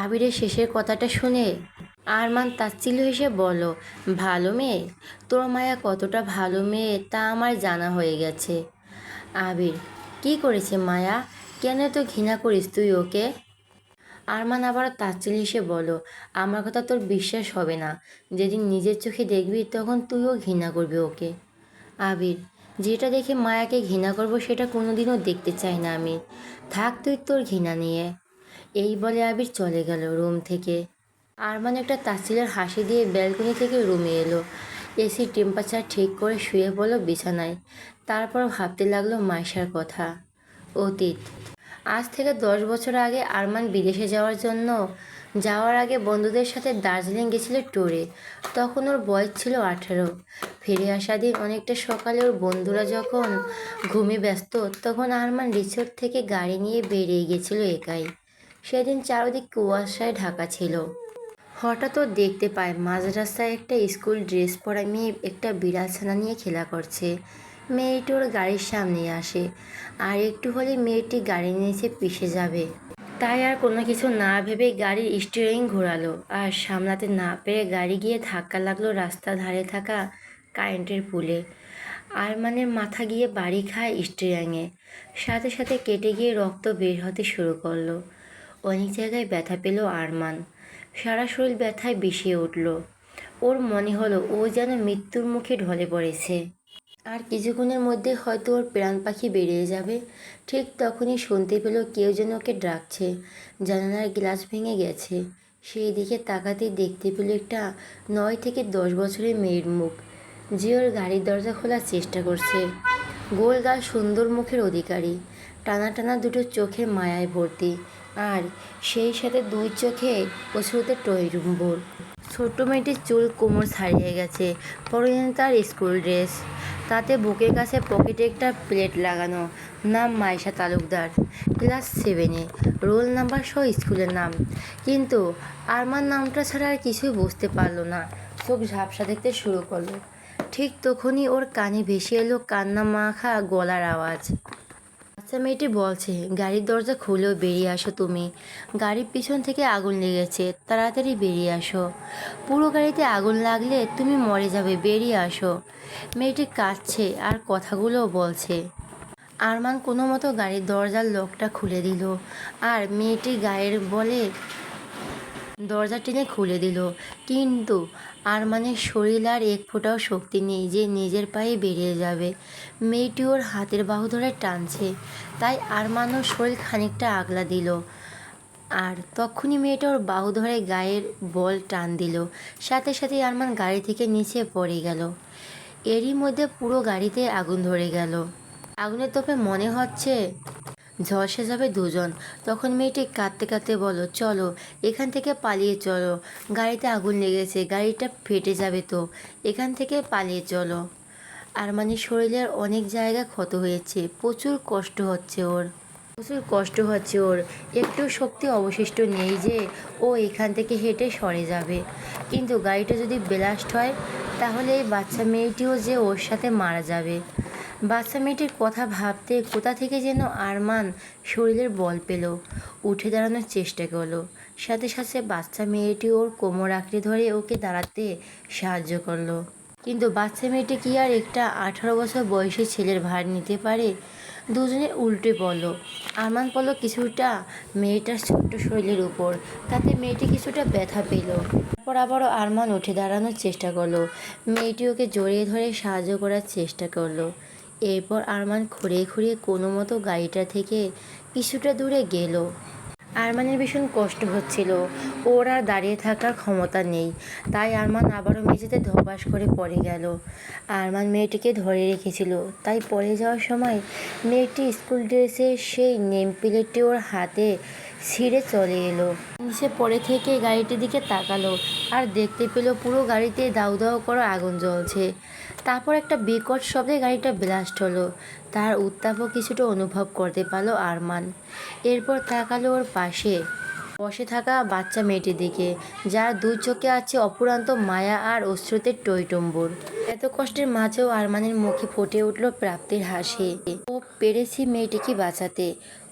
আবিরের শেষের কথাটা শুনে আরমান তাচ্ছিল্য হেসে বলল, ভালো মেয়ে? তোর মায়া কতটা ভালো মেয়ে তা আমার জানা হয়ে গেছে। আবির, কি করেছে মায়া? কেন তো ঘৃণা করিস তুই ওকে? আরমান আবার তাচ্ছিল্য হেসে বলল, আমার কথা তোর বিশ্বাস হবে না। যেদিন নিজের চোখে দেখবি তখন তুইও ঘৃণা করবি ওকে। আবির, যেটা দেখে মায়াকে ঘৃণা করব সেটা কোনোদিনও দেখতে চাই না আমি। থাক তুই তোর ঘৃণা নিয়ে। এই বলে আবির চলে গেল রুম থেকে। আরমান একটা তাচ্ছিল্যের হাসি দিয়ে ব্যালকনি থেকে রুমে এলো। এসির টেম্পারেচার ঠিক করে শুয়ে পড়ল বিছানায়। তারপর ভাবতে লাগলো মাইশার কথা। অতীত। আজ থেকে 10 বছর আগে আরমান বিদেশে যাওয়ার আগে বন্ধুদের সাথে দার্জিলিং গেছিল ট্যুরে। তখন ওর বয়স ছিল 18। ফিরে আসা দিন অনেকটা সকালে ওর বন্ধুরা যখন ঘুমে ব্যস্ত, তখন আরমান রিসোর্ট থেকে গাড়ি নিয়ে বেরিয়ে গেছিল একাই। সেদিন চারদিক কুয়াশায় ঢাকা ছিল। হঠাৎ ও দেখতে পায় মাঝ রাস্তায় একটা স্কুল ড্রেস পরা মেয়ে একটা বিড়াল ছানা নিয়ে খেলা করছে। মেয়েটি ওর গাড়ির সামনে আসে, আর একটু হলে মেয়েটি গাড়ির নিচে পিষে যাবে। তাই আর কোনো কিছু না ভেবে গাড়ির স্টিয়ারিং ঘোরালো, আর সামলাতে না পেরে গাড়ি গিয়ে ধাক্কা লাগলো রাস্তার ধারে থাকা কারেন্টের পুলে। আরমানের মাথা গিয়ে বাড়ি খায় স্টিয়ারিংয়ে। সাথে সাথে কেটে গিয়ে রক্ত বের হতে শুরু করলো। অনেক জায়গায় ব্যথা পেল আরমান। সারা শরীর ব্যথায় বিষিয়ে উঠল। ওর মনে হলো ও যেন মৃত্যুর মুখে ঢলে পড়েছে। আর কিছুক্ষণের মধ্যে হয়তো ওর প্রাণ পাখি বেরিয়ে যাবে। ঠিক তখনই শুনতে পেল কেউ যেন ওকে ডাকছে। জানালার গ্লাস ভেঙে গেছে। সেই দিকে তাকাতেই দেখতে পেল একটা 9 থেকে 10 বছরের মেয়ের মুখ, যে ওর গাড়ির দরজা খোলার চেষ্টা করছে। গোল গাল, সুন্দর মুখের অধিকারী, টানা টানা দুটো চোখের মায়ায় ভর্তি, আর সেই সাথে দুই চোখে অশ্রুতে টইটুম্বুর। ছোট্ট মেয়েটির চুল কোমর ছাড়িয়ে গেছে, পরনে তার স্কুল ড্রেস, তাতে বুকের কাছে পকেটে একটা প্লেট লাগানো, নাম মাইশা তালুকদার, ক্লাস 7-এ, রোল নাম্বার সহ স্কুলের নাম। কিন্তু আরমান নামটা ছাড়া আর কিছুই বুঝতে পারল না। চোখ ঝাপসা দেখতে শুরু করলো। ঠিক তখনই ওর কানে ভেসে এলো কান্না মাখা গলার আওয়াজ। আচ্ছা, মেয়েটি বলছে, গাড়ির দরজা খুলেও বেরিয়ে আসো তুমি। গাড়ির পিছন থেকে আগুন লেগেছে, তাড়াতাড়ি বেরিয়ে আসো। পুরো গাড়িতে আগুন লাগলে তুমি মরে যাবে, বেরিয়ে আসো। মেয়েটি কাঁদছে আর কথাগুলোও বলছে। আরমান কোনো মতো গাড়ির দরজার লকটা খুলে দিল, আর মেয়েটি গায়ের বলে দরজা টেনে খুলে দিল। কিন্তু আরমানের শরীর আর এক ফোঁটাও শক্তি নেই যে নিজের পায়ে বেরিয়ে যাবে। মেয়েটি ওর হাতের বাহু ধরে টানছে, তাই আরমানও শরীর খানিকটা আগলা দিল। আর তখনই মেয়েটা ওর বাহু ধরে গায়ের বল টান দিল। সাথে সাথে আরমান গাড়ি থেকে নিচে পড়ে গেল। এরই মধ্যে পুরো গাড়িতে আগুন ধরে গেল। আগুনের তোপে মনে হচ্ছে ঝলসে যাবে দুজন। তখন মেয়েটি কাঁদতে কাঁদতে বলল, চলো এখান থেকে পালিয়ে চলো, গাড়িতে আগুন লেগেছে, গাড়িটা ফেটে যাবে তো, এখান থেকে পালিয়ে চলো। আরমানের শরীরের অনেক জায়গা ক্ষত হয়েছে, প্রচুর কষ্ট হচ্ছে ওর। একটু শক্তি অবশিষ্ট নেই যে ও এখান থেকে হেঁটে সরে যাবে। কিন্তু গাড়িটা যদি ব্লাস্ট হয়, তাহলে এই বাচ্চা মেয়েটিও যে ওর সাথে মারা যাবে। বাচ্চা মেয়েটির কথা ভাবতে কোথা থেকে যেন আরমান শরীরের বল পেল, উঠে দাঁড়ানোর চেষ্টা করলো। সাথে সাথে বাচ্চা মেয়েটি ওর কোমর আঁকড়ে ধরে ওকে দাঁড়াতে সাহায্য করলো। কিন্তু বাচ্চা মেয়েটি কি আর একটা 18 বছর বয়সী ছেলের ভার নিতে পারে? দুজনে উল্টে পড়ল। আরমান পড়ল কিছুটা মেয়েটার ছোট্ট শরীরের উপর, তাতে মেয়েটি কিছুটা ব্যথা পেল। তারপর আবারও আরমান উঠে দাঁড়ানোর চেষ্টা করলো। মেয়েটি ওকে জড়িয়ে ধরে সাহায্য করার চেষ্টা করলো। এরপর আরমান খুঁড়িয়ে খুঁড়িয়ে কোনো মতো গাড়িটা থেকে কিছুটা দূরে গেল। আরমানের ভীষণ কষ্ট হচ্ছিল, ওর আর দাঁড়িয়ে থাকার ক্ষমতা নেই। তাই আরমান আবারও মেঝেতে ধপাস করে পড়ে গেল। আরমান মেয়েটিকে ধরে রেখেছিল, তাই পড়ে যাওয়ার সময় মেয়েটি স্কুল ড্রেসের সেই নেম প্লেটটি ওর হাতে ছিঁড়ে চলে এলো। নিচে পড়ে থেকে গাড়িটির দিকে তাকালো, আর দেখতে পেল পুরো গাড়িতে দাউ দাউ করে আগুন জ্বলছে। তারপর একটা বিকট শব্দে গাড়িটা ব্লাস্ট হলো। তার উত্তাপও কিছুটা অনুভব করতে পারল আরমান। এরপর তাকালো ওর পাশে বসে থাকা বাচ্চা মেয়েটির দিকে, যার দুই চোখে আছে অপুরান্ত মায়া আর অশ্রুতে টইটুম্বুর। এত কষ্টের মাঝেও আরমানের মুখে ফুটে উঠল প্রাপ্তির হাসি। ও পেরেছি মেয়েটিকে বাঁচাতে,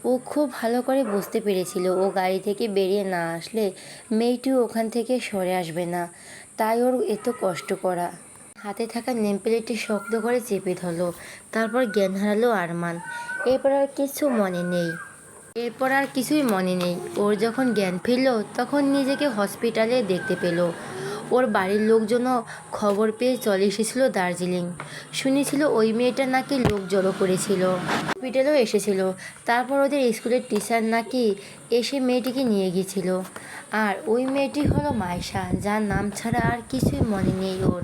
ও খুব ভালো করে বুঝতে পেরেছিল ও গাড়ি থেকে বেরিয়ে না আসলে মেয়েটিও ওখান থেকে সরে আসবে না, তাই ওর এত কষ্ট করা। হাতে থাকা নেমপ্লেটটি শক্ত করে চেপে ধরলো। তারপর জ্ঞান হারালো আরমান। এরপর আর কিছু মনে নেই। এরপর আর কিছুই মনে নেই। ওর যখন জ্ঞান ফিরল তখন নিজেকে হসপিটালে দেখতে পেল। ওর বাড়ির লোকজনও খবর পেয়ে চলে এসেছিল দার্জিলিং। শুনেছিল ওই মেয়েটা নাকি লোক জড়ো করেছিল, হসপিটালেও এসেছিল। তারপর ওদের স্কুলের টিচার নাকি এসে মেয়েটিকে নিয়ে গিয়েছিল। আর ওই মেয়েটি হলো মাইশা, যার নাম ছাড়া আর কিছুই মনে নেই ওর।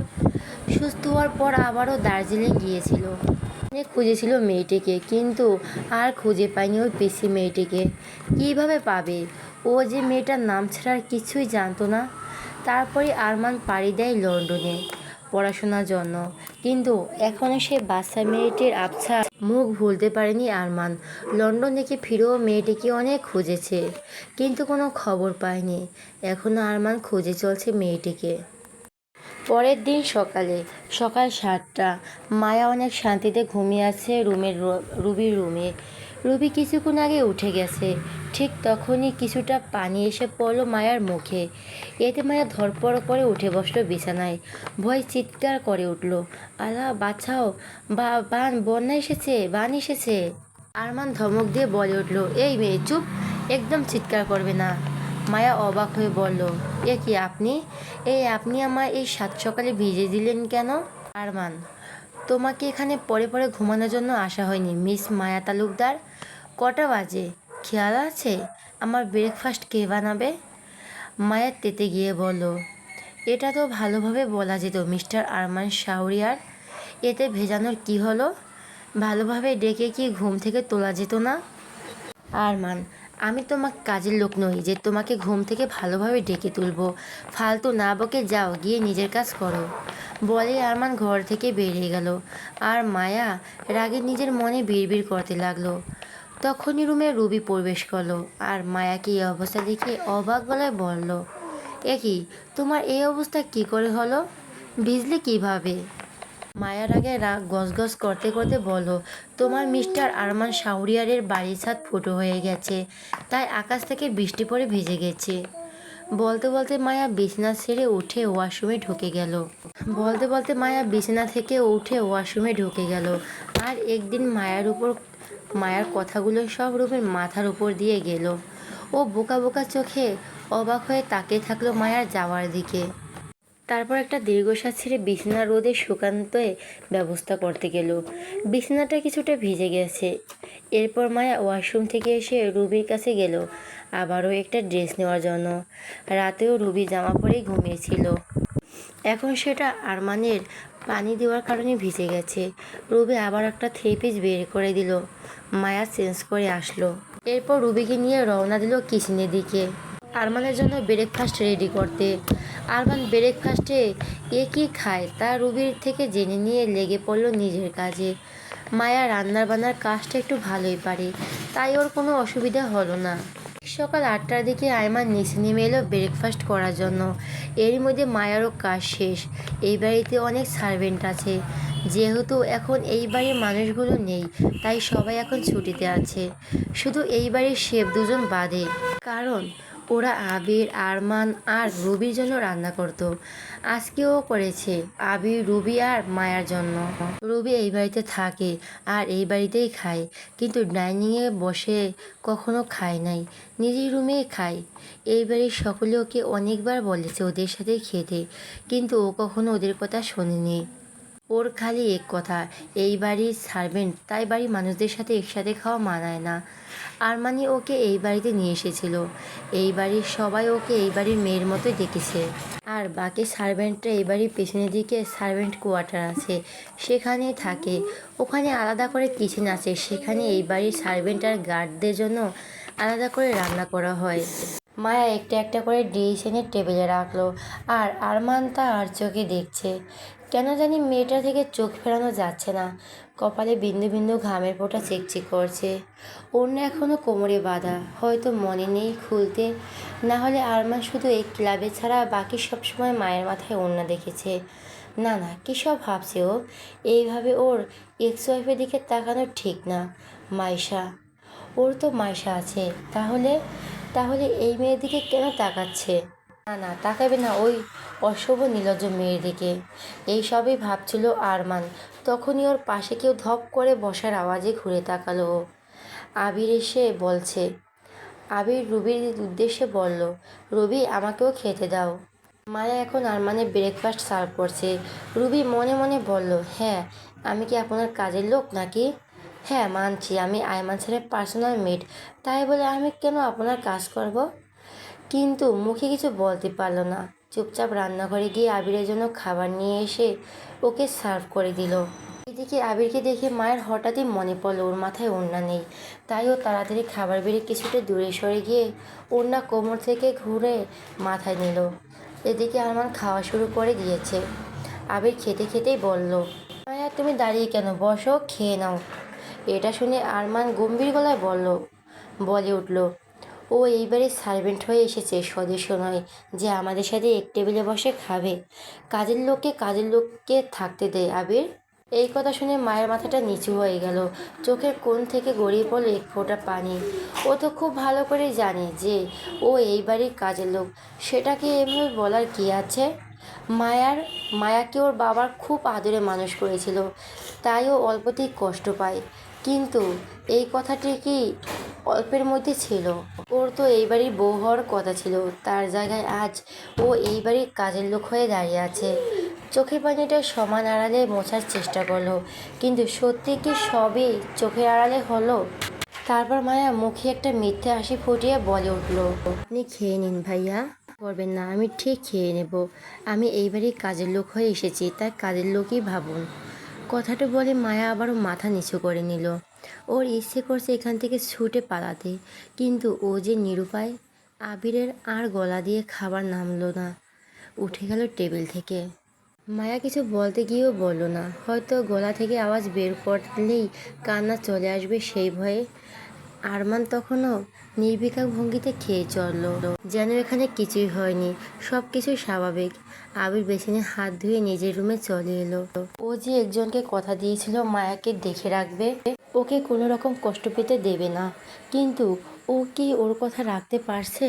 সুস্থ হওয়ার পর আবারও দার্জিলিং গিয়েছিল। অনেক খুঁজেছিল মেয়েটিকে, কিন্তু আর খুঁজে পায়নি ওই পিসি মেয়েটিকে। কীভাবে পাবে? ও যে মেয়েটার নাম ছাড়া আর কিছুই জানতো না। তারপরে আরমান পাড়ি দেয় লন্ডনে পড়াশোনার জন্য। কিন্তু এখনও সে বাচ্চা মেয়েটির আবছা মুখ ভুলতে পারেনি আরমান। লন্ডন থেকে ফিরেও মেয়েটিকে অনেক খুঁজেছে, কিন্তু কোনো খবর পায়নি। এখনও আরমান খুঁজে চলছে মেয়েটিকে। পরের দিন সকাল 7টা। মায়া অনেক শান্তিতে ঘুমিয়ে আছে রুবির রুমে। রুবি কিছুক্ষণ আগে উঠে গেছে। ঠিক তখনই কিছুটা পানি এসে পড়লো মায়ার মুখে। এতে মায়া ধরপড় করে উঠে বসলো বিছানায়। ভয় চিৎকার করে উঠল, আল্লাহ বাঁচাও, বন্যা এসেছে, বান এসেছে। আরমান ধমক দিয়ে বলে উঠল, এই মেয়ে চুপ, একদম চিৎকার করবে না। মায়া অবাক হয়ে বলল, এ কি আপনি? আপনি আমার এই সাত সকালে ভিজে দিলেন কেন? আরমান, তোমাকে এখানে পরে পরে ঘুমানোর জন্য আসা হয়নি মিস মায়া তালুকদার। কটা বাজে খেয়াল আছে? আমার ব্রেকফাস্ট কে বানাবে? মায়া তেতে গিয়ে বলল, এটা তো ভালোভাবে বলা যেত মিস্টার আরমান শাহরিয়ার। এতে ভেজানোর কি হলো? ভালোভাবে ডেকে কি ঘুম থেকে তোলা যেত না? আরমান, আমি তোমার কাজের লোক নই যে তোমাকে ঘুম থেকে ভালোভাবে ডেকে তুলবো। ফালতু না বকে যাও, গিয়ে নিজের কাজ করো। বলে আরমান ঘর থেকে বেরিয়ে গেল। আর মায়া রাগে নিজের মনে বিড়বিড় করতে লাগলো। তখনই রুমে রুবি প্রবেশ করলো। আর মায়াকে এই অবস্থা দেখে অবাক গলায় বলল, এ কি, তোমার এই অবস্থা কি করে হলো? ভিজলে কিভাবে? মায়ার আগে রাগ গজগজ করতে করতে বলল, তোমার মিস্টার আরমান শাহরিয়ারের বাড়ির ছাদ ফুটো হয়ে গেছে, তাই আকাশ থেকে বৃষ্টি পড়ে ভিজে গেছে। বলতে বলতে মায়া বিছানা ছেড়ে উঠে ওয়াশরুমে ঢুকে গেল। মায়া বিছানা থেকে উঠে ওয়াশরুমে ঢুকে গেল। আর একদিন মায়ার কথাগুলো সব রূপের মাথার উপর দিয়ে গেল। ও বোকা বোকা চোখে অবাক হয়ে তাকিয়ে থাকলো মায়ার যাওয়ার দিকে। তারপর একটা দীর্ঘশ্বাস ছেড়ে বিছানা রোদে শুকাতে ব্যবস্থা করতে গেল। বিছানাটা কিছুটা ভিজে গেছে। এরপর মায়া ওয়াশরুম থেকে এসে রুবির কাছে গেল আবারও একটা ড্রেস নেওয়ার জন্য। রাতেও রুবি জামা পরেই ঘুমিয়েছিল। এখন সেটা আরমানের পানি দেওয়ার কারণে ভিজে গেছে। রুবি আবার একটা থ্রি পিস বের করে দিল। মায়া চেঞ্জ করে আসলো। এরপর রুবিকে নিয়ে রওনা দিল কিচেনের দিকে আরমানের জন্য ব্রেকফাস্ট রেডি করতে। আরমান ব্রেকফাস্টে কী খায় তা রুবির থেকে জেনে নিয়ে লেগে পড়ল নিজের কাজে। মায়া রান্নার বান্নার কাজটা একটু ভালোই পারে, তাই ওর কোনো অসুবিধা হলো না। সকাল 8টার দিকে আরমান নিচে নেমে এলো ব্রেকফাস্ট করার জন্য। এরই মধ্যে মায়ারও কাজ শেষ। এই বাড়িতে অনেক সার্ভেন্ট আছে। যেহেতু এখন এই বাড়ির মানুষগুলো নেই, তাই সবাই এখন ছুটিতে আছে, শুধু এই বাড়ির শেফ দুজন বাদে। কারণ ওরা আবির, আরমান আর রুবির জন্য রান্না করতো। আজকেও করেছে আবির, রুবি আর মায়ার জন্য। রুবি এই বাড়িতে থাকে আর এই বাড়িতেই খায়, কিন্তু ডাইনিংয়ে বসে কখনো খায় নাই, নিজের রুমেই খায়। এই বাড়ির সকলে ওকে অনেকবার বলেছে ওদের সাথে খেতে, কিন্তু ও কখনো ওদের কথা শোনেনি। ওর খালি এক কথা, এই বাড়ির সার্ভেন্ট, তাই বাড়ির মানুষদের সাথে একসাথে খাওয়া মানায় না। আরমানি ওকে এই বাড়িতে নিয়ে এসেছিল। এই বাড়ির সবাই ওকে এই বাড়ির মেয়ের মতোই দেখেছে। আর বাকি সার্ভেন্টরা এই বাড়ির পেছনের দিকে সার্ভেন্ট কোয়ার্টার আছে, সেখানেই থাকে। ওখানে আলাদা করে কিচেন আছে, সেখানে এই বাড়ির সার্ভেন্ট আর গার্ডদের জন্য আলাদা করে রান্না করা হয়। মায়া একটা একটা করে ডিশ এনে টেবিলে রাখলো। আর আরমান তা আর চোখে দেখছে। কেন জানি মেয়েটা থেকে চোখ ফেরানো যাচ্ছে না। কপালে বিন্দু বিন্দু ঘামের ফোঁটা চিকচিক করছে। ওড়না এখনও কোমরে বাঁধা, হয়তো মনে নেই খুলতে। না হলে আরমান শুধু এই ক্লাবে ছাড়া বাকি সব সময় মায়ের মাথায় ওড়না দেখেছে। না না, কী সব ভাবছে ও? এইভাবে ওর এক্স ওয়াইফের দিকে তাকানো ঠিক না। মাইশা, ওর তো মাইশা আছে, তাহলে তাহলে এই মেয়ের দিকে কেন তাকাচ্ছে? না না, তাকাবে না ওই অশুভ নির্লজ্জ মেয়ের দিকে। এইসবই ভাবছিল আরমান, তখনই ওর পাশে কেউ ধপ করে বসার আওয়াজে ঘুরে তাকালো ও। আবির এসে বলছে, আবির রুবির উদ্দেশ্যে বলল, রুবি আমাকেও খেতে দাও। মায়া এখন আরমানের ব্রেকফাস্ট সার্ভ করছে। রুবি মনে মনে বলল, হ্যাঁ, আমি কি আপনার কাজের লোক নাকি? হ্যাঁ মানছি, আমি আয়মান স্যারের পার্সোনাল মেড, তাই বলে আমি কেন আপনার কাজ করব? কিন্তু মুখে কিছু বলতে পারলো না। চুপচাপ রান্নাঘরে গিয়ে আবিরের জন্য খাবার নিয়ে এসে ওকে সার্ভ করে দিল। এদিকে আবিরকে দেখে মায়ের হঠাৎই মনে পড়লো ওর মাথায় ওড়না নেই। তাই ও তাড়াতাড়ি খাবার বেড়ে কিছুটা দূরে সরে গিয়ে ওড়না কোমর থেকে ঘুরে মাথায় নিল। এদিকে আরমান খাওয়া শুরু করে দিয়েছে। আবির খেতে খেতেই বলল, মায়া তুমি দাঁড়িয়ে কেন, বসো, খেয়ে নাও। এটা শুনে আরমান গম্ভীর গলায় বলে উঠল, ও এইবারে সার্ভেন্ট হয়ে এসেছে, সদস্য নয় যে আমাদের সাথে এক টেবিলে বসে খাবে। কাজের লোককে থাকতে দেয় আবির। এই কথা শুনে মায়ের মাথাটা নিচু হয়ে গেল। চোখের কোণ থেকে গড়িয়ে পড়ল এক ফোঁটা পানি। ও তো খুব ভালো করে জানে যে ও এই বাড়ির কাজের লোক, সেটাকে এভাবে বলার কি আছে? মায়াকে ওর বাবার খুব আদরে মানুষ করেছিল, তাই ও অল্পতেই কষ্ট পায়। কিন্তু এই কথাটি কি অল্পের মধ্যে ছিল? ওর তো এই বাড়ির বউ হওয়ার কথা ছিল, তার জায়গায় আজ ও এই বাড়ির কাজের লোক হয়ে দাঁড়িয়ে আছে। চোখের পানিটা সমান আড়ালে মোছার চেষ্টা করলো, কিন্তু সত্যি কি সবই চোখের আড়ালে হলো? তারপর মায়া মুখে একটা মিথ্যে হাসি ফুটিয়ে বলে উঠল, আপনি খেয়ে নিন ভাইয়া, করবেন না, আমি ঠিক খেয়ে নেব। আমি এইবারই কাজের লোক হয়ে এসেছি, তাই কাজের লোকই ভাবুন। কথাটা বলে মায়া আবারও মাথা নিচু করে নিল। ওর ইচ্ছে করছে এখান থেকে ছুটে পালাতে, কিন্তু ও যে নিরুপায়। আবিরের আর গলা দিয়ে খাবার নামলো না, উঠে গেল টেবিল থেকে। মায়া কিছু বলতে গিয়েও বলল না, হয়তো গলা থেকে আওয়াজ বের করলেই কান্না চলে আসবে সেই ভয়ে। আরমান তখনও নির্বিকার ভঙ্গিতে খেয়ে চলল, যেন এখানে কিছুই হয়নি, সব কিছুই স্বাভাবিক। আবির বেসিনে হাত ধুয়ে নিজের রুমে চলে এলো। ও যে একজনকে কথা দিয়েছিল মায়াকে দেখে রাখবে, ওকে কোনো রকম কষ্ট পেতে দেবে না, কিন্তু ও কি ওর কথা রাখতে পারছে?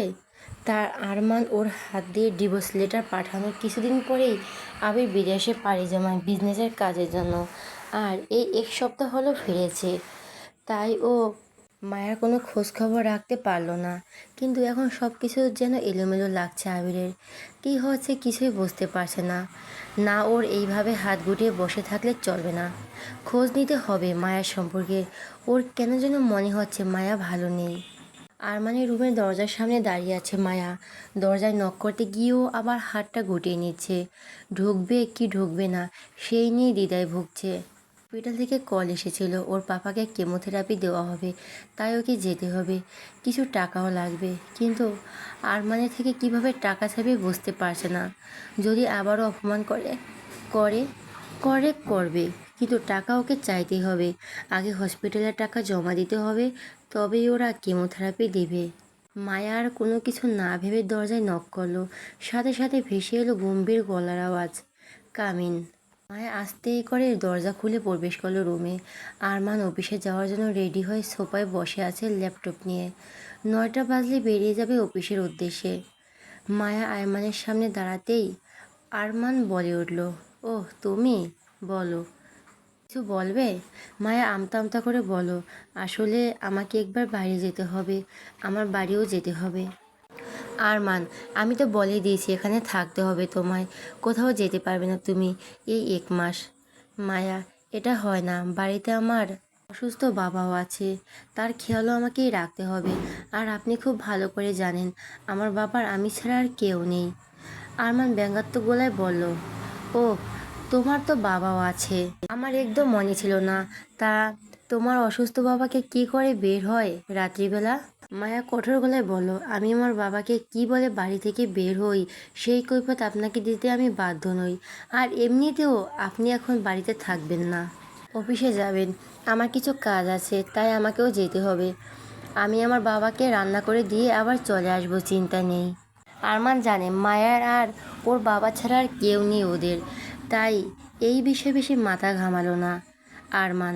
তার আরমান ওর হাত দিয়ে ডিভোর্স লেটার পাঠানোর কিছুদিন পরেই আবির বিদেশে পাড়ি জমায় বিজনেসের কাজের জন্য। আর এই এক সপ্তাহ হলো ফিরেছে, তাই ও মায়ের কোনো খোঁজ খবর রাখতে পারলো না। কিন্তু এখন সব কিছু যেন এলোমেলো লাগছে আবিরের। কী হচ্ছে কিছুই বুঝতে পারছে না। না, ওর এইভাবে হাত গুটিয়ে বসে থাকলে চলবে না, খোঁজ নিতে হবে মায়ের সম্পর্কে। ওর কেন যেন মনে হচ্ছে মায়া ভালো নেই। আরমানের রুমের দরজার সামনে দাঁড়িয়ে আছে মায়া। দরজায় নক করতে গিয়েও আবার হাতটা গুটিয়ে নিচ্ছে। ঢুকবে কি ঢুকবে না সেই নিয়ে দ্বিধায় ভুগছে। হসপিটাল থেকে কল এসেছিল, ওর পাপাকে কেমোথেরাপি দেওয়া হবে, তাই ওকে যেতে হবে। কিছু টাকাও লাগবে, কিন্তু আরমানের থেকে কিভাবে টাকা চাইবে বুঝতে পারছে না। যদি আবারও অপমান করে করবে, কিন্তু টাকা ওকে চাইতেই হবে। আগে হসপিটালের টাকা জমা দিতে হবে, তবেই ওরা কেমোথেরাপি দেবে। মায়া আর কোনো কিছু না ভেবে দরজায় নক করলো। সাথে সাথে ভেসে এলো গম্ভীর গলার আওয়াজ, কামিন। মায়া আস্তে করে দরজা খুলে প্রবেশ করলো রুমে। আরমান অফিসে যাওয়ার জন্য রেডি হয়ে সোফায় বসে আছে ল্যাপটপ নিয়ে। 9টা বাজলে বেরিয়ে যাবে অফিসের উদ্দেশ্যে। মায়া আরমানের সামনে দাঁড়াতেই আরমান বলে উঠল, ওহ তুমি, বলো, কিছু বলবে? মায়া আমতা আমতা করে বলো, আসলে আমাকে একবার বাইরে যেতে হবে, আমার বাড়িও যেতে হবে। আরমান, আমি তো বলে দিয়েছি এখানে থাকতে হবে তোমায়, কোথাও যেতে পারবে না তুমি এই 1 মাস। মায়া, এটা হয় না, বাড়িতে আমার অসুস্থ বাবাও আছে, তার খেয়ালও আমাকেই রাখতে হবে। আর আপনি খুব ভালো করে জানেন আমার বাবার আমি ছাড়া আর কেউ নেই। আরমান ব্যঙ্গাত্মক গলায় বলল, ও, তোমার তো বাবাও আছে, আমার একদম মনে ছিল না। তা তোমার অসুস্থ বাবাকে কি করে বের হয় রাত্রিবেলা? মায়া কঠোর গলায় বলল, আমি আমার বাবাকে কি বলে বাড়ি থেকে বের হই সেই কৈফিয়ত আপনাকে দিতে আমি বাধ্য নই। আর এমনিতেও আপনি এখন বাড়িতে থাকবেন না, অফিসে যাবেন। আমার কিছু কাজ আছে, তাই আমাকেও যেতে হবে। আমি আমার বাবাকে রান্না করে দিয়ে আবার চলে আসবো, চিন্তা নেই। আরমান জানে মায়ার আর ওর বাবা ছাড়া আর কেউ নেই ওদের, তাই এই বিষয়ে বেশি মাথা ঘামালো না আরমান।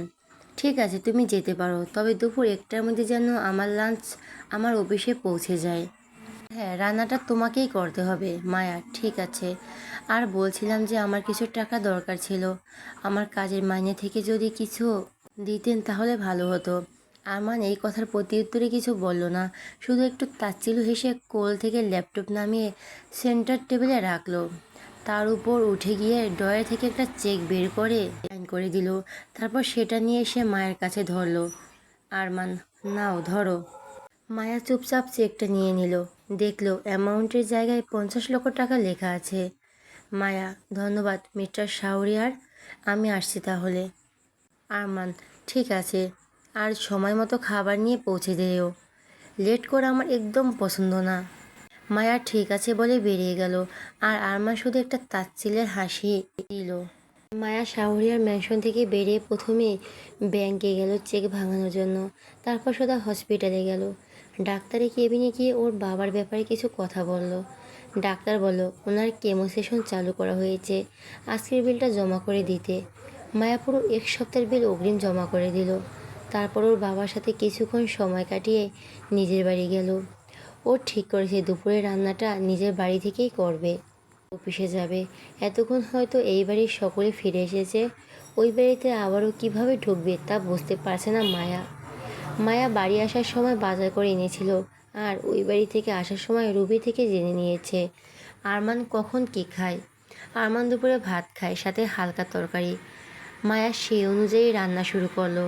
ঠিক আছে, তুমি যেতে পারো, তবে দুপুর 1টার মধ্যে যেন আমার লাঞ্চ আমার অফিসে পৌঁছে যায়। হ্যাঁ, রান্নাটা তোমাকেই করতে হবে। মায়া, ঠিক আছে। আর বলছিলাম যে আমার কিছু টাকা দরকার ছিল। আমার কাজের মাইনে থেকে যদি কিছু দিতেন তাহলে ভালো হতো। আরমান এই কথার প্রত্যুত্তরে কিছু বলল না, শুধু একটু তাচ্ছিল্য হেসে কোল থেকে ল্যাপটপ নামিয়ে সেন্টার টেবিলে রাখলো। তার উপর উঠে গিয়ে ড্রয়ার থেকে একটা চেক বের করে সাইন করে দিল। তারপর সেটা নিয়ে এসে মায়ের কাছে ধরলো। আরমান, নাও ধরো। মায়া চুপচাপ চেকটা নিয়ে নিল। দেখলো অ্যামাউন্টের জায়গায় 50 লক্ষ টাকা লেখা আছে। মায়া, ধন্যবাদ মিস্টার শাহরিয়ার, আমি আসছি তাহলে। আরমান, ঠিক আছে। আর সময় মতো খাবার নিয়ে পৌঁছে দিও। লেট করা আমার একদম পছন্দ না। মায়া ঠিক আছে বলে বেরিয়ে গেল। আর আরমান শুধু একটা তাচ্ছিল্যের হাসি দিল। মায়া শাহরিয়ার ম্যানশন থেকে বেরিয়ে প্রথমে ব্যাংকে গেল চেক ভাঙানোর জন্য। তারপর সোজা হসপিটালে গেল। ডাক্তারের কেবিনে গিয়ে ওর বাবার ব্যাপারে কিছু কথা বলল। ডাক্তার বলল ওনার কেমো সেশন চালু করা হয়েছে, আজকের বিলটা জমা করে দিতে। মায়া পুরো 1 সপ্তাহের বিল অগ্রিম জমা করে দিল। তারপর ওর বাবার সাথে কিছুক্ষণ সময় কাটিয়ে নিজের বাড়ি গেল। ও ঠিক করেছে দুপুরের রান্নাটা নিজের বাড়ি থেকেই করবে। অফিসে যাবে। এতক্ষণ হয়তো এই বাড়ির সকলে ফিরে এসেছে, ওই বাড়িতে আবারও কিভাবে ঢুকবে তা বুঝতে পারছে না মায়া। মায়া বাড়ি আসার সময় বাজার করে এনেছিল, আর ওই বাড়ি থেকে আসার সময় রুবি থেকে জেনে নিয়েছে আরমান কখন কী খায়। আরমান দুপুরে ভাত খায়, সাথে হালকা তরকারি। মায়া সেই অনুযায়ী রান্না শুরু করলো।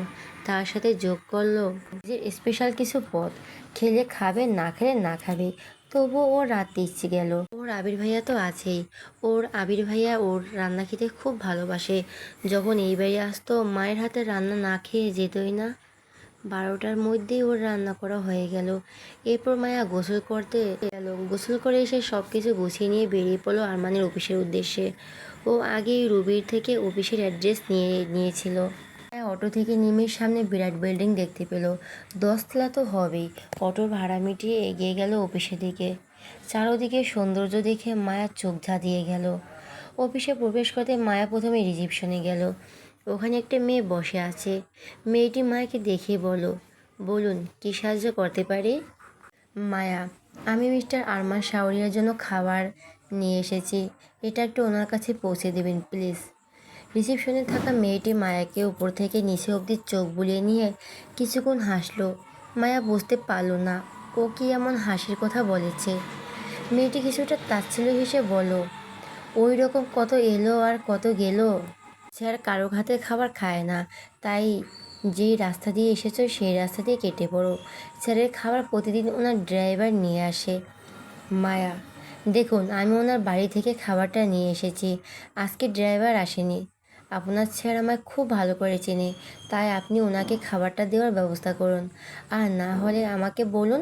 তার সাথে যোগ করলো যে স্পেশাল কিছু পদ। খেলে খাবে, না খেলে না খাবে, তবুও ওর রাতে ইচ্ছে গেল। ওর আবির ভাইয়া তো আছেই। ওর আবির ভাইয়া ওর রান্না খেতে খুব ভালোবাসে। যখন এই বাড়ি আসতো মায়ের হাতে রান্না না খেয়ে যেতই না। 12টার মধ্যেই ওর রান্না করা হয়ে গেল। এরপর মায়া গোসল করতে গেল। গোসল করে এসে সব কিছু গুছিয়ে নিয়ে বেরিয়ে পড়লো আরমানের অফিসের উদ্দেশ্যে। ও আগেই রুবির থেকে অফিসের অ্যাড্রেস নিয়েছিল। মায়া অটো থেকে নেমে সামনে বিরাট বিল্ডিং দেখতে পেল। 10 তলা তো হবেই। অটোর ভাড়া মিটিয়ে এগিয়ে গেল অফিসের দিকে। চারদিকে সৌন্দর্য দেখে মায়া চোখ ধাঁধিয়ে গেল। অফিসে প্রবেশ করতে মায়া প্রথমে রিসিপশনে গেল। ওখানে একটা মেয়ে বসে আছে। মেয়েটি মায়াকে দেখে বলুন কী সাহায্য করতে পারি? মায়া, আমি মিস্টার আরমান শাওরিয়ার জন্য খাবার নিয়ে এসেছি, এটা একটু ওনার কাছে পৌঁছে দেবেন প্লিজ। রিসেপশনে থাকা মেয়েটি মায়াকে উপর থেকে নিচে অবধি চোখ বুলিয়ে নিয়ে কিছুক্ষণ হাসলো। মায়া বুঝতে পারল না ও কি এমন হাসির কথা বলেছে। মেয়েটি কিছুটা তাচ্ছিল্য হেসে ওই রকম কত এলো আর কত গেল। স্যার কারো হাতে খাবার খায় না, তাই যেই রাস্তা দিয়ে এসেছো সেই রাস্তা দিয়ে কেটে পড়ো। স্যারের খাবার প্রতিদিন ওনার ড্রাইভার নিয়ে আসে। মায়া, দেখুন আমি ওনার বাড়ি থেকে খাবারটা নিয়ে এসেছি, আজকে ড্রাইভার আসেনি। আপনার স্যার আমায় খুব ভালো করে চেনে, তাই আপনি ওনাকে খাবারটা দেওয়ার ব্যবস্থা করুন। আর না হলে আমাকে বলুন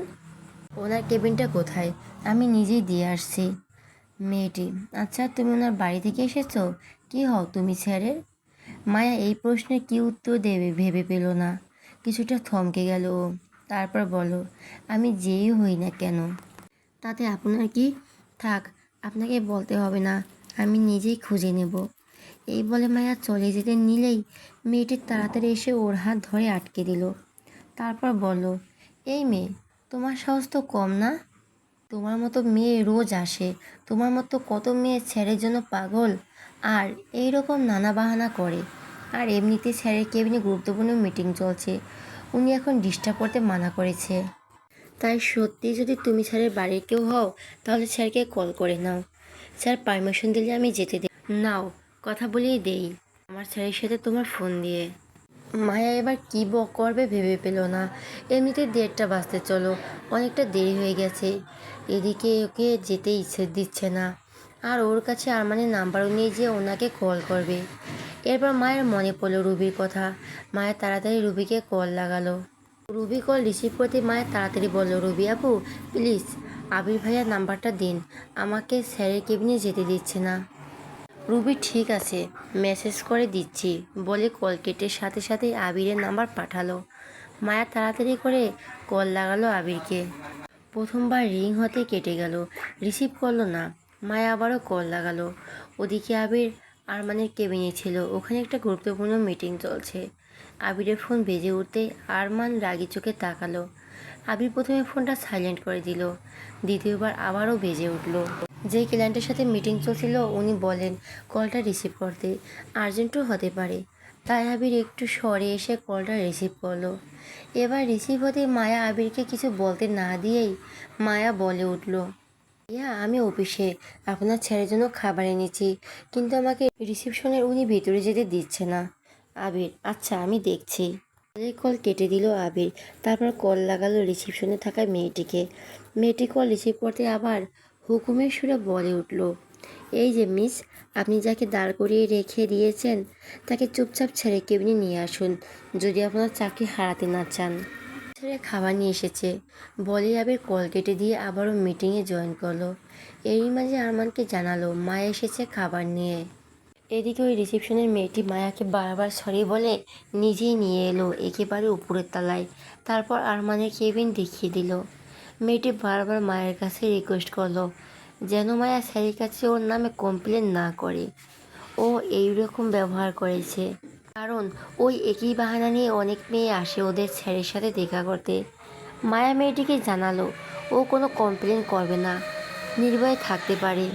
ওনার কেবিনটা কোথায়, আমি নিজেই দিয়ে আসছি। মেয়েটি, আচ্ছা তুমি ওনার বাড়ি থেকে এসেছো? কি হও তুমি স্যারের? মায়া এই প্রশ্নের কী উত্তর দেবে ভেবে পেল না। কিছুটা থমকে গেল ও। তারপর আমি যেই হই না কেন তাতে আপনার কি? থাক, আপনাকে বলতে হবে না, আমি নিজেই খুঁজে নেব। এই বলে মায়া চলে যেতে নিলেই মেয়েটি তাড়াতাড়ি এসে ওর হাত ধরে আটকে দিল। তারপর এই মেয়ে, তোমার সাহস তো কম না? তোমার মতো মেয়ে রোজ আসে, তোমার মতো কত মেয়ে স্যারের জন্য পাগল আর এই রকম নানা বাহানা করে। আর এমনিতে স্যারের কেবিনে গুরুত্বপূর্ণ মিটিং চলছে, উনি এখন ডিস্টার্ব করতে মানা করেছে। তাই সত্যি যদি তুমি স্যারের বাড়ির কেউ হও তাহলে স্যারকে কল করে নাও। স্যার পারমিশন দিলে আমি যেতে দিই। নাও, কথা বলিয়ে দেই আমার স্যারের সাথে তোমার ফোন দিয়ে। মায়া এবার কী করবে ভেবে পেল না। এমনিতে 1:30 বাজতে চলো, অনেকটা দেরি হয়ে গেছে। এদিকে ওকে যেতে ইচ্ছে দিচ্ছে না। আর ওর কাছে আরমানের নাম্বারও নেই যে ওনাকে কল করবে। এরপর মায়ের মনে পড়লো রুবির কথা। মায়া তাড়াতাড়ি রুবিকে কল লাগালো। রুবি কল রিসিভ করতে মায়া তাড়াতাড়ি রুবি আপু, প্লিজ আবির ভাইয়ার নাম্বারটা দিন, আমাকে স্যারের কেবিনে যেতে দিচ্ছে না। রুবি ঠিক আছে, মেসেজ করে দিচ্ছি বলে কল কেটে সাথে সাথে আবিরের নাম্বার পাঠালো। মায়া তাড়াতাড়ি করে কল লাগালো আবিরকে। প্রথমবার রিং হতে কেটে গেল, রিসিভ করলো না। মায়া আবারও কল লাগালো। ওদিকে আবির আরমানের কেবিনে ছিল, ওখানে একটা গুরুত্বপূর্ণ মিটিং চলছে। আবিরের ফোন বেজে উঠতেই আরমান রাগী চোখে তাকালো। আবির প্রথমে ফোনটা সাইলেন্ট করে দিল, দ্বিতীয়বার আবারও বেজে উঠল। যেই ক্লায়েন্টের সাথে মিটিং চলছিল উনি বলেন কলটা রিসিভ করতে, আর্জেন্টও হতে পারে। তাই আবির একটু সরে এসে কলটা রিসিভ করলো। এবার রিসিভ হতে মায়া আবিরকে কিছু বলতে না দিয়েই মায়া বলে উঠল, ইয়া আমি অফিসে আপনার ছেলের জন্য খাবার এনেছি, কিন্তু আমাকে রিসিপশনের উনি ভিতরে যেতে দিচ্ছে না। আবির, আচ্ছা আমি দেখছি। কল কেটে দিল আবির। তারপর কল লাগালো রিসিপশনে থাকা মেয়েটিকে। মেয়েটি কল রিসিভ করতে আবার হুকুমের সুরে বলে উঠল, এই যে মিস, আপনি যাকে দাঁড় করিয়ে রেখে দিয়েছেন তাকে চুপচাপ ছেড়ে কেবিনে নিয়ে আসুন, যদি আপনার চাকরি হারাতে না চান। ছেড়ে খাবার নিয়ে এসেছে বলে আবির কল কেটে দিয়ে আবারও মিটিংয়ে জয়েন করলো। এরই মাঝে আরমানকে জানালো মায়া এসেছে খাবার নিয়ে। এদিকে ওই রিসেপশনের মেয়েটি মায়াকে বারবার সরি বলে নিজেই নিয়ে এলো একেবারে উপরের তলায়। তারপর আরমানের কেবিন দেখিয়ে দিল। মেয়েটি বারবার মায়ের কাছে রিকোয়েস্ট করলো যেন মায়া স্যারের কাছে ওর নামে কমপ্লেন না করে। ও এইরকম ব্যবহার করেছে কারণ ওই একই বাহানা নিয়ে অনেক মেয়ে আসে ওদের স্যারের সাথে দেখা করতে। মায়া মেয়েটিকে জানালো ও কোনো কমপ্লেন করবে না, নির্ভয়ে থাকতে পারে।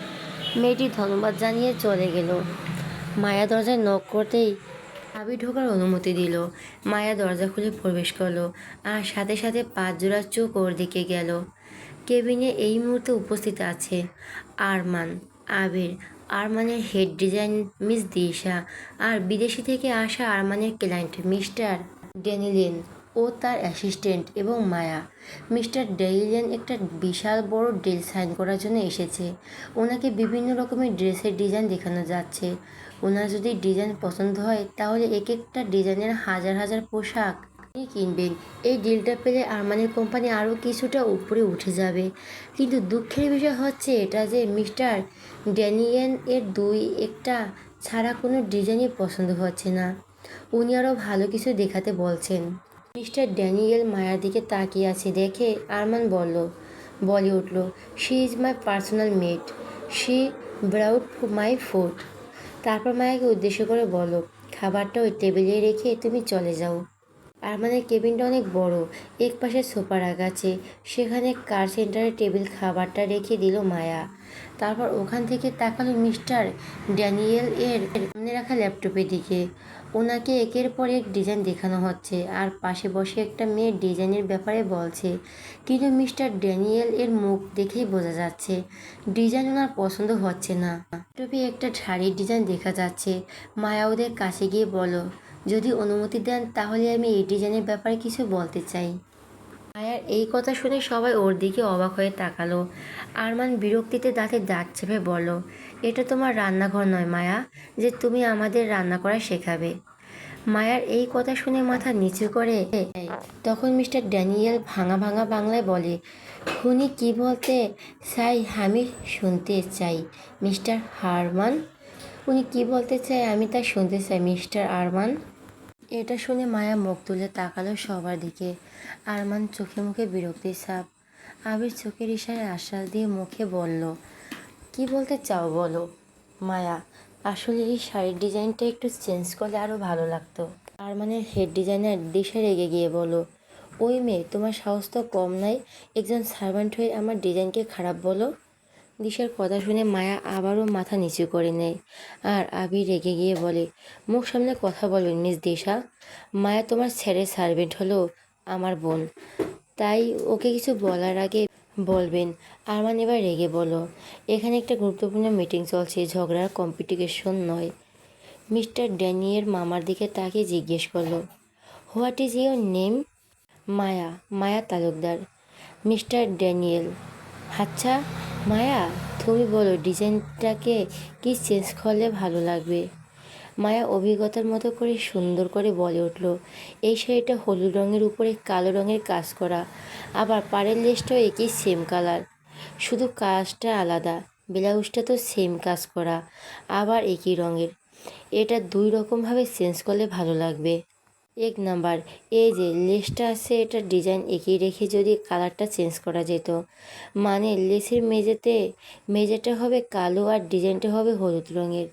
মেয়েটি ধন্যবাদ জানিয়ে চলে গেল। মায়া দরজায় নক করতেই আবির ঢোকার অনুমতি দিল। মায়া দরজা খুলে প্রবেশ করলো আর সাথে সাথে 5 জোড়া চোখ ওর দিকে গেল। কেবিনে এই মুহূর্তে উপস্থিত আছে আরমান, আবির, আরমানের হেড ডিজাইন মিস দিশা আর বিদেশি থেকে আসা আরমানের ক্লায়েন্ট মিস্টার ড্যানিয়েল ও তার অ্যাসিস্ট্যান্ট এবং মায়া। মিস্টার ড্যানিয়েল একটা বিশাল বড় ডিল সাইন করার জন্য এসেছে। ওনাকে বিভিন্ন রকমের ড্রেসের ডিজাইন দেখানো যাচ্ছে। ওনার যদি ডিজাইন পছন্দ হয় তাহলে এক একটা ডিজাইনের হাজার হাজার পোশাক আপনি কিনবেন। এই ডিলটা পেলে আরমানের কোম্পানি আরও কিছুটা উপরে উঠে যাবে। কিন্তু দুঃখের বিষয় হচ্ছে এটা যে মিস্টার ড্যানিয়েল এর দুই একটা ছাড়া কোনো ডিজাইনই পছন্দ হচ্ছে না। উনি আরও ভালো কিছু দেখাতে বলছেন। মিস্টার ড্যানিয়েল মায়ার দিকে তাকিয়ে আছে দেখে আরমান বলে উঠল, she is my personal maid, she brought my food. তারপর মায়াকে উদ্দেশ্য করে বলো, খাবারটা ওই টেবিলে রেখে তুমি চলে যাও। আরমানের কেবিনটা অনেক বড়, এক পাশে সোফা রাখা আছে, সেখানে কার সেন্টারে টেবিল খাবারটা রেখে দিল মায়া। তারপর ওখান থেকে তাকালো মিস্টার ড্যানিয়েল এর সামনে রাখা ল্যাপটপের দিকে। ওনাকে একের পর এক ডিজাইন দেখানো হচ্ছে আর পাশে বসে একটা মেয়ে ডিজাইনের ব্যাপারে বলছে, কিন্তু মিস্টার ড্যানিয়েল এর মুখ দেখেই বোঝা যাচ্ছে ডিজাইন ওনার পছন্দ হচ্ছে না। ল্যাপটপে একটা শাড়ির ডিজাইন দেখা যাচ্ছে। মায়া ওদের কাছে গিয়ে বলো, যদি অনুমতি দেন তাহলে আমি এই ডিজাইনের ব্যাপারে কিছু বলতে চাই। মায়ার এই কথা শুনে সবাই ওর দিকে অবাক হয়ে তাকালো। আরমান বিরক্তিতে দাঁতে দাঁত চেপে বলল, এটা তোমার রান্নাঘর নয় মায়া, যে তুমি আমাদের রান্না করা শেখাবে। মায়ার এই কথা শুনে মাথা নিচু করে তখন মিস্টার ড্যানিয়েল ভাঙা ভাঙা বাংলায় বলে, উনি কি বলতে চাই আমি শুনতে চাই মিস্টার আরমান। উনি কি বলতে চাই আমি তা শুনতে চাই মিস্টার আরমান। এটা শুনে মায়া মুখ তুলে তাকালো সবার দিকে। আরমান চোখে মুখে বিরক্তির ছাপ। আবির চোখের ইশারায় আশ্বাস দিয়ে মুখে বলল, কি বলতে চাও বলো। মায়া, আসলে এই শাড়ির ডিজাইনটা একটু চেঞ্জ করলে আরও ভালো লাগতো। আরমানের হেড ডিজাইনার দিশা রেগে গিয়ে বলো, ওই মেয়ে তোমার সাহস তো কম নাই, একজন সার্ভেন্ট হয়ে আমার ডিজাইনকে খারাপ বলো। দিশার কথা শুনে মায়া আবারও মাথা নিচু করে নেয় আর আবির রেগে গিয়ে বলে, মুখ সামনে কথা বলবেন মিস দিশা। মায়া তোমার ছেলের সার্ভেন্ট হলো আমার বোন, তাই ওকে কিছু বলার আগে বলবেন। আরমান এবার রেগে বলো, এখানে একটা গুরুত্বপূর্ণ মিটিং চলছে, ঝগড়ার কম্পিটিশন নয়। মিস্টার ড্যানিয়েল মামার দিকে তাকিয়ে জিজ্ঞেস করলো, what is your name. Maya, Maya Talukdar. Mister Daniel, আচ্ছা মায়া, তুমি বলো ডিজাইনটাকে কি চেঞ্জ করলে ভালো লাগবে। মায়া অভিজ্ঞতার মতো করে সুন্দর করে বলে উঠল, এই শাড়িটা হলুদ রঙের উপরে কালো রঙের কাজ করা, আবার পাড়ের লেসটাও একই সেম কালার, শুধু কাজটা আলাদা। ব্লাউজটা তো সেম কাজ করা, আবার একই রঙের। এটা দুই রকমভাবে চেঞ্জ করলে ভালো লাগবে। এক নাম্বার, এই যে লেসটা আছে এটার ডিজাইন একই রেখে যদি কালারটা চেঞ্জ করা যেত, মানে লেসের মেজেটা হবে কালো আর ডিজাইনটা হবে হলুদ রঙের,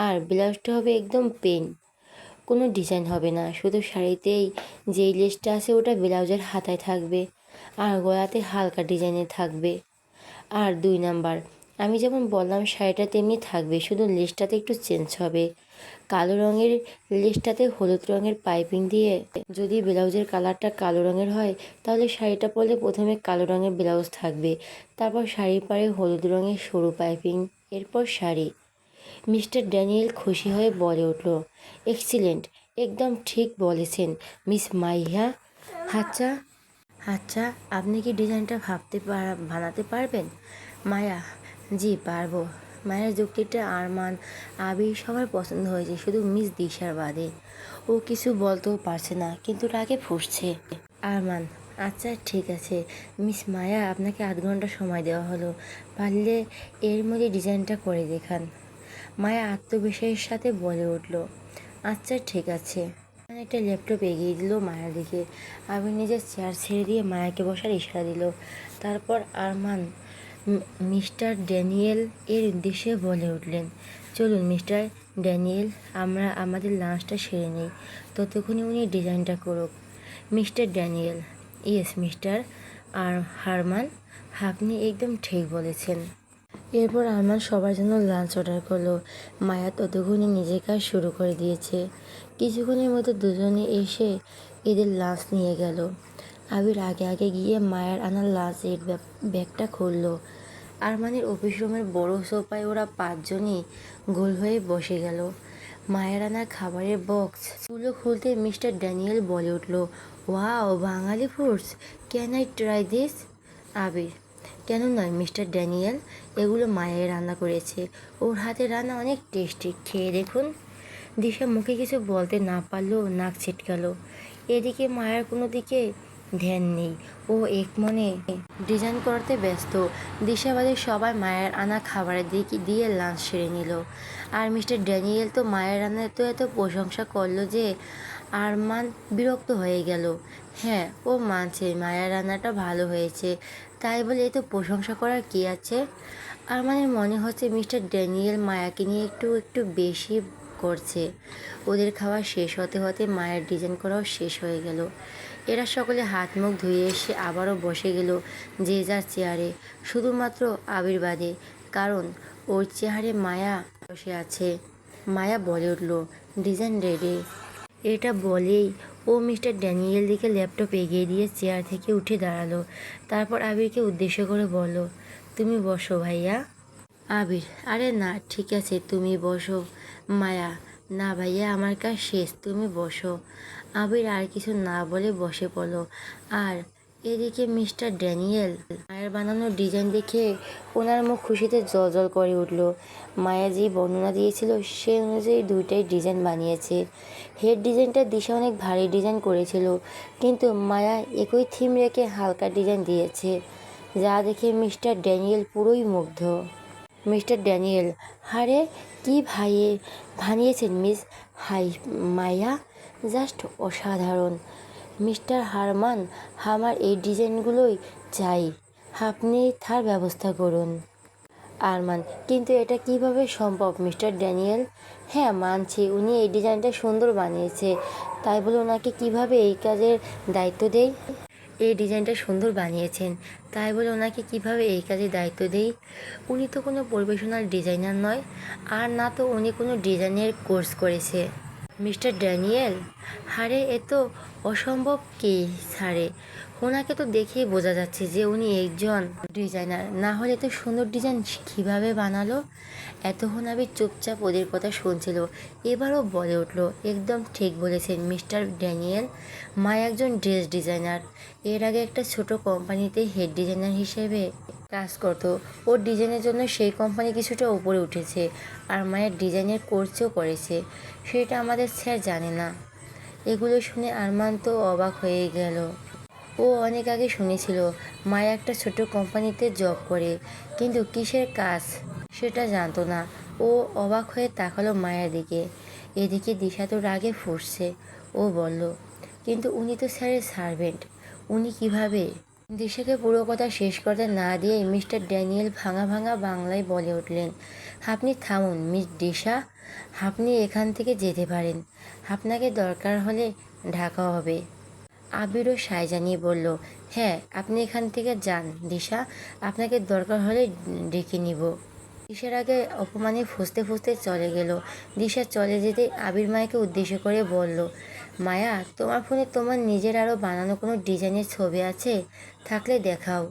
আর ব্লাউজটা হবে একদম প্লেন। কোনো ডিজাইন হবে না, শুধু শাড়িতেই যেই লেসটা আছে ওটা ব্লাউজের হাতায় থাকবে আর গলাতে হালকা ডিজাইনে থাকবে। আর 2 নাম্বার, আমি যেমন বললাম শাড়িটা তেমনি থাকবে, শুধু লেসটাতে একটু চেঞ্জ হবে। কালো রঙের লেসটাতে হলুদ রঙের পাইপিং দিয়ে যদি ব্লাউজের কালারটা কালো রঙের হয় তাহলে শাড়িটা পরলে প্রথমে কালো রঙের ব্লাউজ থাকবে, তারপর শাড়ির পাড়ে হলুদ রঙের সরু পাইপিং, এরপর শাড়ি। মিস্টার ড্যানিয়েল খুশি হয়ে বলে উঠল, এক্সিলেন্ট, একদম ঠিক বলেছেন মিস মাইয়া। আচ্ছা আচ্ছা, আপনি কি ডিজাইনটা বানাতে পারবেন? মায়া, জি পারবো। মায়ের যুক্তিটা আরমান, আবির সবার পছন্দ হয়েছে, শুধু মিস দিশার বাদে। ও কিছু বলতেও পারছে না, কিন্তু রাগে ফুঁসছে। আরমান, আচ্ছা ঠিক আছে মিস মায়া, আপনাকে 8 ঘন্টা সময় দেওয়া হলো, পারলে এর মধ্যে ডিজাইনটা করে দেখান। মায়া আত্মবিশ্বাসের সাথে বলে উঠল, আচ্ছা ঠিক আছে। একটা ল্যাপটপ এগিয়ে দিল মায়ার দিকে। আবির নিজের চেয়ার ছেড়ে দিয়ে মায়াকে বসার ইশারা দিল। তারপর আরমান মিস্টার ড্যানিয়েল এর উদ্দেশ্যে বলে উঠলেন, চলুন মিস্টার ড্যানিয়েল, আমরা আমাদের লাঞ্চটা সেরে নিই, ততক্ষণে উনি ডিজাইনটা করুক। মিস্টার ড্যানিয়েল, ইয়েস মিস্টার আর হারমান, আপনি একদম ঠিক বলেছেন। এরপর আরমান সবার জন্য লাঞ্চ অর্ডার করলো। মায়া ততক্ষণে নিজের কাজ শুরু করে দিয়েছে। কিছুক্ষণের মধ্যে দুজনে এসে এদের লাঞ্চ নিয়ে গেল। আবির আগে আগে গিয়ে মায়ের আনা লাঞ্চের ব্যাগটা খুললো। আরমানের অফিস রুমের বড় সোফায় ওরা 5জনই গোল হয়ে বসে গেল। মায়ের আনা খাবারের বক্সগুলো খুলতে মিস্টার ড্যানিয়েল বলে উঠল, wow, Bangali foods, can I try this? Abir, কেন নয় মিস্টার ড্যানিয়েল, এগুলো মায়ের রান্না করেছে, ওর হাতে রান্না অনেক টেস্টি, খেয়ে দেখুন। দিশা মুখে কিছু বলতে না পারলেও নাক ছিটকালো। এদিকে মায়ের কোনো দিকে ধ্যান নেই, ও এক মনে ডিজাইন করতে ব্যস্ত। দিশাবাদী সবাই মায়ের আনা খাবারের দিকে দিয়ে লাঞ্চ সেরে নিল। আর মিস্টার ড্যানিয়েল তো মায়ের রান্না এত প্রশংসা করলো যে আরমান বিরক্ত হয়ে গেল। হ্যাঁ, ও মানছে মায়ের রান্নাটা ভালো হয়েছে, তাই বলে এত প্রশংসা করার কী আছে? আরমানের মনে হচ্ছে মিস্টার ড্যানিয়েল মায়াকে নিয়ে একটু একটু বেশি করছে। ওদের খাওয়া শেষ হতে হতে মায়ের ডিজাইন করাও শেষ হয়ে গেল। এরা সকলে হাত মুখ ধুয়ে এসে আবারও বসে গেল যে যার চেয়ারে, শুধুমাত্র আবির বাদে, কারণ ওর চেয়ারে মায়া বসে আছে। মায়া বলে উঠল, ডিজাইন রেডি। এটা বলেই ও মিস্টার ড্যানিয়েল দিকে ল্যাপটপ এগিয়ে দিয়ে চেয়ার থেকে উঠে দাঁড়ালো। তারপর আবিরকে উদ্দেশ্য করে বলল, তুমি বসো ভাইয়া। আবির, আরে না ঠিক আছে তুমি বসো। মায়া, না ভাইয়া আমার কাজ শেষ, তুমি বসো। আবির আর কিছু না বলে বসে পড়লো। আর এদিকে মিস্টার ড্যানিয়েল মায়ের বানানো ডিজাইন দেখে ওনার মুখ খুশিতে জ্বলজ্বল করে উঠল। মায়া যে বর্ণনা দিয়েছিল সে অনুযায়ী 2টাই ডিজাইন বানিয়েছে। হেড ডিজাইনটা দিশা অনেক ভারী ডিজাইন করেছিল, কিন্তু মায়া একই থিম রেখে হালকা ডিজাইন দিয়েছে, যা দেখে মিস্টার ড্যানিয়েল পুরোই মুগ্ধ। মিস্টার ড্যানিয়েল, আরে কি বানিয়েছেন মিস মায়া, জাস্ট অসাধারণ। মিস্টার হারমান, আমার এই ডিজাইনগুলোই চাই, আপনি তার ব্যবস্থা করুন। আরমান, কিন্তু এটা কিভাবে সম্ভব মিস্টার ড্যানিয়েল? হ্যাঁ মানছি উনি এই ডিজাইনটা সুন্দর বানিয়েছে, তাই বলে ওনাকে কিভাবে এই কাজের দায়িত্ব দেই? এই ডিজাইনটা সুন্দর বানিয়েছেন, তাই বলে ওনাকে কিভাবে এই কাজের দায়িত্ব দেই? উনি তো কোনো প্রফেশনাল ডিজাইনার নয়, আর না তো উনি কোনো ডিজাইনের কোর্স করেছে। মিস্টার ড্যানিয়েল, আরে এ তো অসম্ভব কি ছাড়ে, ওনাকে তো দেখেই বোঝা যাচ্ছে যে উনি একজন ডিজাইনার, না হলে এত সুন্দর ডিজাইন কীভাবে বানালো? এতক্ষণ আমি চুপচাপ ওদের কথা শুনছিল, এবারও বলে উঠল, একদম ঠিক বলেছেন মিস্টার ড্যানিয়েল, মা একজন ড্রেস ডিজাইনার, এর আগে একটা ছোট কোম্পানিতে হেড ডিজাইনার হিসেবে কাজ করতো। ওর ডিজাইনের জন্য সেই কোম্পানি কিছুটা উপরে উঠেছে, আর মায়ের ডিজাইনের কোর্সও করেছে, সেটা আমাদের স্যার জানে না। এগুলো শুনে আরমান তো অবাক হয়ে গেল। ও অনেক আগে শুনেছিল মায়া একটা ছোট কোম্পানিতে জব করে, কিন্তু কিসের কাজ সেটা জানতো না। ও অবাক হয়ে তাকালো মায়ের দিকে। এদিকে দিশা তো রাগে ফুঁসছে। ও বলল, কিন্তু উনি তো স্যারের সার্ভেন্ট, উনি কিভাবে? দিশাকে পুরো কথা শেষ করতে না দিয়ে মিস্টার ড্যানিয়েল ভাঙা ভাঙা বাংলায় বলে উঠলেন, আপনি থামুন মিস দিশা, আপনি এখান থেকে যেতে পারেন। আপনাকে দরকার হলে ঢাকা হবে। আবিরও সায় জানিয়ে বলল, হ্যাঁ আপনি এখান থেকে যান দিশা, আপনাকে দরকার হলে ডেকে নিব। দিশার আগে অপমানে ফুঁসতে ফুঁসতে চলে গেল। দিশা চলে যেতে আবির মায়াকে উদ্দেশ্য করে বলল, মায়া তোমার ফোনে তোমার নিজের আরও বানানো কোনো ডিজাইনের ছবি আছে? থাকলে দেখাও।